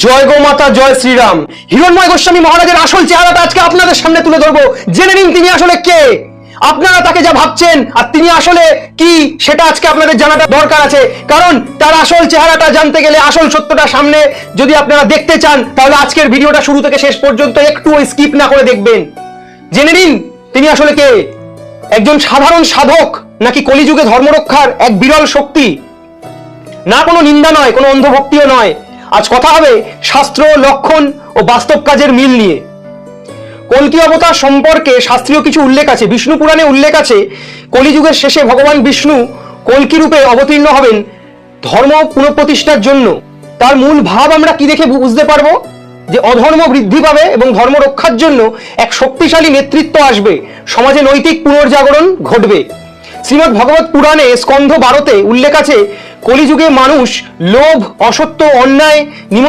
জয় গো মাতা, জয় শ্রীরাম। হিরণ্ময় গোস্বামী মহারাজের আসল চেহারাটা আজকে আপনাদের সামনে তুলে ধরবো। জেনে নিন তিনি আসলে কে। আপনারা তাকে যা ভাবছেন আর তিনি আসলে কি সেটা আজকে আপনাদের জানাটা দরকার আছে, কারণ তার আসল চেহারাটা জানতে গেলে, আসল সত্যটা সামনে যদি আপনারা দেখতে চান, তাহলে আজকের ভিডিওটা শুরু থেকে শেষ পর্যন্ত একটু স্কিপ না করে দেখবেন। জেনে নিন তিনি আসলে কে। একজন সাধারণ সাধক নাকি কলিযুগে ধর্মরক্ষার এক বিরল শক্তি? না কোনো নিন্দা নয়, কোনো অন্ধভক্তিও নয়। আজ কথা হবে শাস্ত্র, লক্ষণ ও বাস্তব কাজের মিল নিয়ে। কল্কি অবতার সম্পর্কে শাস্ত্রীয় কিছু উল্লেখ আছে। বিষ্ণু পুরাণে উল্লেখ আছে কলিযুগের শেষে ভগবান বিষ্ণু কল্কি রূপে অবতীর্ণ হবেন ধর্ম পুনঃপ্রতিষ্ঠার জন্য। তার মূল ভাব আমরা কি দেখে বুঝতে পারবো? যে অধর্ম বৃদ্ধি পাবে এবং ধর্ম রক্ষার জন্য এক শক্তিশালী নেতৃত্ব আসবে, সমাজে নৈতিক পুনর্জাগরণ ঘটবে। শ্রীমদ্ ভগবত পুরাণে স্কন্ধ 12-তে উল্লেখ আছে কলিযুগে মানুষ লোভ, অসত্য, অন্যায়